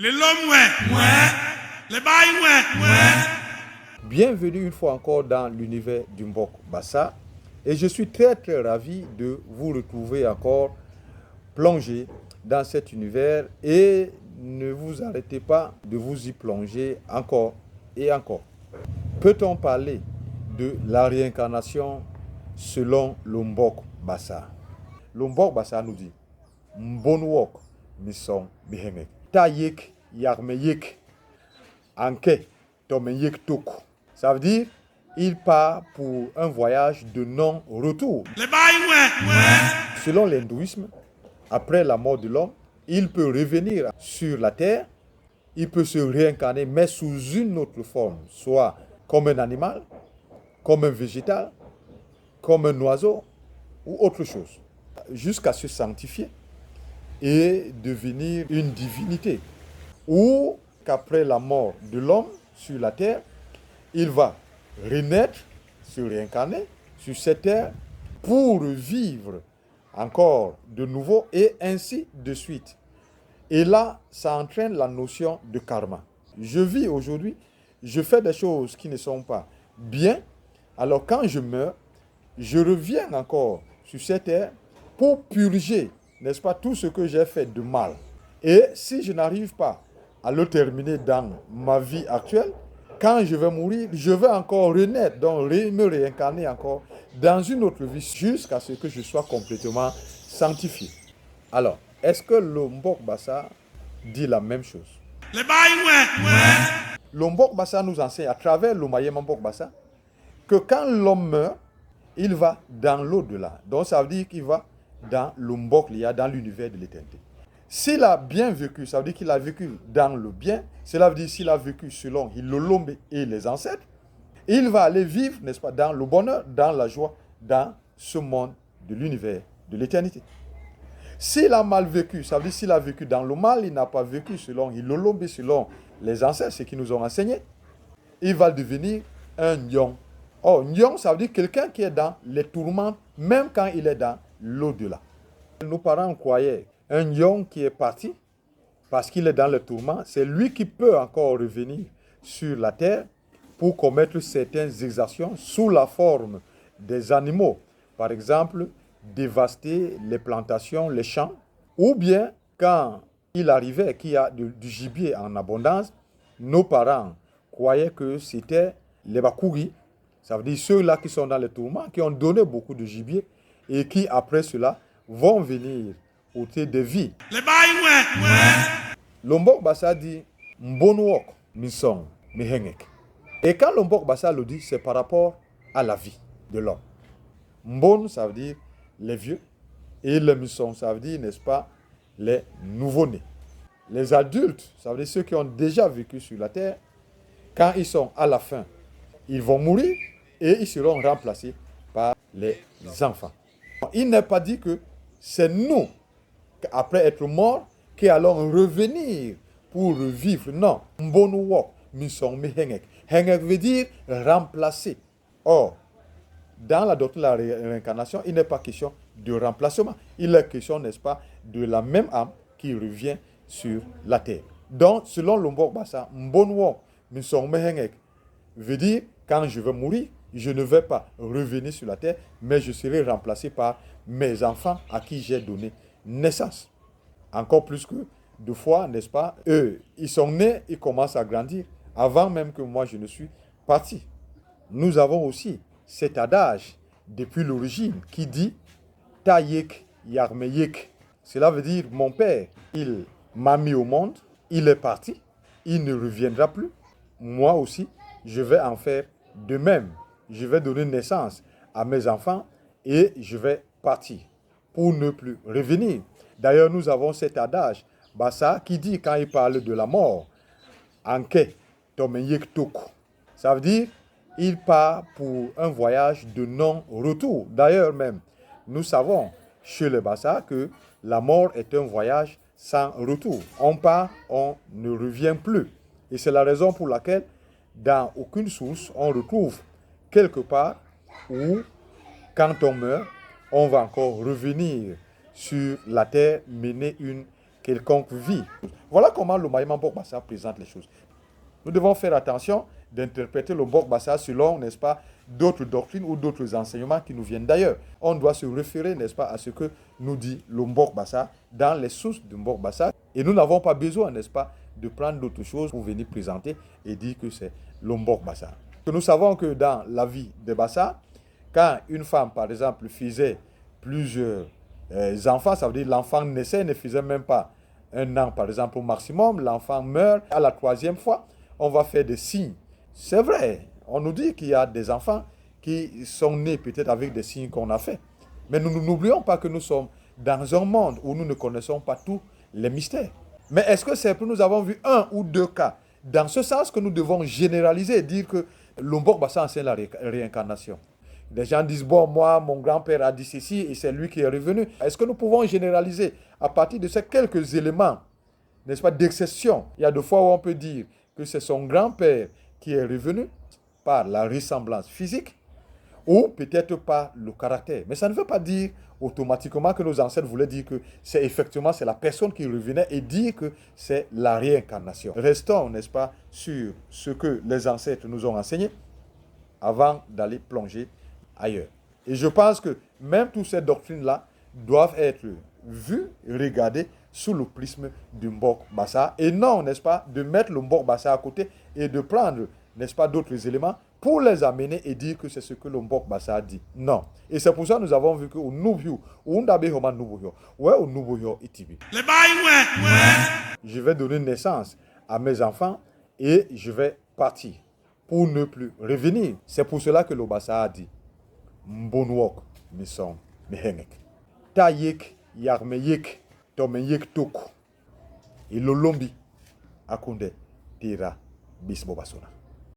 Les l'homme, les bails, Bienvenue une fois encore dans l'univers du Mbok Bassa. Et je suis très ravi de vous retrouver encore plongé dans cet univers. Et ne vous arrêtez pas de vous y plonger encore et encore. Peut-on parler de la réincarnation selon le Mbok Bassa? Le Mbok Bassa nous dit Mbonwok mison bihenek. Ta yek yarme yek. Anke tome yek toku. Ça veut dire il part pour un voyage de non-retour. les bails, Selon l'hindouisme, après la mort de l'homme, il peut revenir sur la terre, il peut se réincarner, mais sous une autre forme, soit comme un animal, comme un végétal, comme un oiseau ou autre chose, jusqu'à se sanctifier et devenir une divinité. Ou qu'après la mort de l'homme sur la terre, il va renaître, se réincarner sur cette terre pour vivre encore de nouveau et ainsi de suite. Et là, ça entraîne la notion de karma. Je vis aujourd'hui, je fais des choses qui ne sont pas bien. Alors quand je meurs, je reviens encore sur cette terre pour purger, n'est-ce pas, tout ce que j'ai fait de mal. Et si je n'arrive pas à le terminer dans ma vie actuelle, quand je vais mourir, je vais encore renaître, donc me réincarner encore dans une autre vie jusqu'à ce que je sois complètement sanctifié. Alors, est-ce que le Mbok Bassa dit la même chose? les bails, Le Mbok Bassa nous enseigne à travers le Mayema Mbok Bassa que quand l'homme meurt, il va dans l'au-delà. Donc ça veut dire qu'il va dans le Mbok Liya, dans l'univers de l'éternité. S'il a bien vécu, ça veut dire qu'il a vécu dans le bien. Cela veut dire s'il a vécu selon Hilolombe et les ancêtres, il va aller vivre, n'est-ce pas, dans le bonheur, dans la joie, dans ce monde de l'univers de l'éternité. S'il a mal vécu, ça veut dire s'il a vécu dans le mal, il n'a pas vécu selon Hilolombe, selon les ancêtres, ce qu'ils nous ont enseigné, il va devenir un Nyong. Oh, Nyong, ça veut dire quelqu'un qui est dans les tourments, même quand il est dans l'au-delà. Nos parents croyaient un Nyong qui est parti, parce qu'il est dans le tourment, c'est lui qui peut encore revenir sur la terre pour commettre certaines exactions sous la forme des animaux. Par exemple, dévaster les plantations, les champs, ou bien quand il arrivait qu'il y a du gibier en abondance, nos parents croyaient que c'était les Bakuri, ça veut dire ceux-là qui sont dans le tourment, qui ont donné beaucoup de gibier et qui après cela vont venir ôter des vies. les bails, Lombok Bassa dit Mbonwok misong mihengek. Et quand Lombok Bassa le dit, c'est par rapport à la vie de l'homme. Mbon, ça veut dire les vieux, et le misong, ça veut dire, n'est-ce pas, les nouveau-nés. Les adultes, ça veut dire ceux qui ont déjà vécu sur la terre, quand ils sont à la fin, ils vont mourir et ils seront remplacés par les enfants. Il n'est pas dit que c'est nous, après être morts, qui allons revenir pour revivre. Non. Mbonwok, misong mi hengek. Hengek veut dire remplacer. Or, dans la doctrine de la réincarnation, il n'est pas question de remplacement. Il est question, n'est-ce pas, de la même âme qui revient sur la terre. Donc, selon le Mbok Bassa, Mbonwok, misong mi hengek veut dire, quand je vais mourir, je ne vais pas revenir sur la terre, mais je serai remplacé par mes enfants à qui j'ai donné naissance. Encore plus que deux fois, n'est-ce pas, eux, ils sont nés, ils commencent à grandir, avant même que moi je ne suis parti. Nous avons aussi cet adage, depuis l'origine, qui dit « Ta yek yarme yek ». Cela veut dire « Mon père, il m'a mis au monde, il est parti, il ne reviendra plus. Moi aussi, je vais en faire de même. Je vais donner naissance à mes enfants et je vais partir pour ne plus revenir. » D'ailleurs, nous avons cet adage, Bassa, qui dit, quand il parle de la mort, Anke tome yek toku. Ça veut dire, il part pour un voyage de non-retour. D'ailleurs même, nous savons chez le Bassa que la mort est un voyage sans retour. On part, on ne revient plus. Et c'est la raison pour laquelle, dans aucune source, on retrouve quelque part où, quand on meurt, on va encore revenir sur la terre, mener une quelconque vie. Voilà comment le Maïman Bokbassa présente les choses. Nous devons faire attention d'interpréter le Bokbassa selon, n'est-ce pas, d'autres doctrines ou d'autres enseignements qui nous viennent d'ailleurs. On doit se référer, n'est-ce pas, à ce que nous dit le Bokbassa dans les sources du Bokbassa. Et nous n'avons pas besoin, n'est-ce pas, de prendre d'autres choses pour venir présenter et dire que c'est le Bokbassa. Nous savons que dans la vie de Bassa, quand une femme, par exemple, faisait plusieurs enfants, ça veut dire l'enfant naissait, ne faisait même pas 1 an, par exemple, au maximum, l'enfant meurt. À la 3e fois, on va faire des signes. C'est vrai, on nous dit qu'il y a des enfants qui sont nés peut-être avec des signes qu'on a fait. Mais nous n'oublions pas que nous sommes dans un monde où nous ne connaissons pas tous les mystères. Mais est-ce que c'est que nous avons vu 1 ou 2 cas dans ce sens que nous devons généraliser et dire que le Bokbassa enseigne la réincarnation? Les gens disent, bon, moi, mon grand-père a dit ceci et c'est lui qui est revenu. Est-ce que nous pouvons généraliser à partir de ces quelques éléments, n'est-ce pas, d'exception? Il y a 2 fois où on peut dire que c'est son grand-père qui est revenu par la ressemblance physique ou peut-être par le caractère. Mais ça ne veut pas dire automatiquement que nos ancêtres voulaient dire que c'est effectivement c'est la personne qui revenait et dire que c'est la réincarnation. Restons, n'est-ce pas, sur ce que les ancêtres nous ont enseigné avant d'aller plonger ailleurs. Et je pense que même toutes ces doctrines-là doivent être vues et regardées sous le prisme du Bokbassa et non, n'est-ce pas, de mettre le Bokbassa à côté et de prendre, n'est-ce pas, d'autres éléments pour les amener et dire que c'est ce que le Bokbassa dit. Non. Et c'est pour ça que nous avons vu que au Nubio, je vais donner naissance à mes enfants et je vais partir pour ne plus revenir. C'est pour cela que le Bassa a dit Mbonwok misong mihengek. Ta yek yarme yek tome yek toko. Et lolombi akunde tira bisbo basona.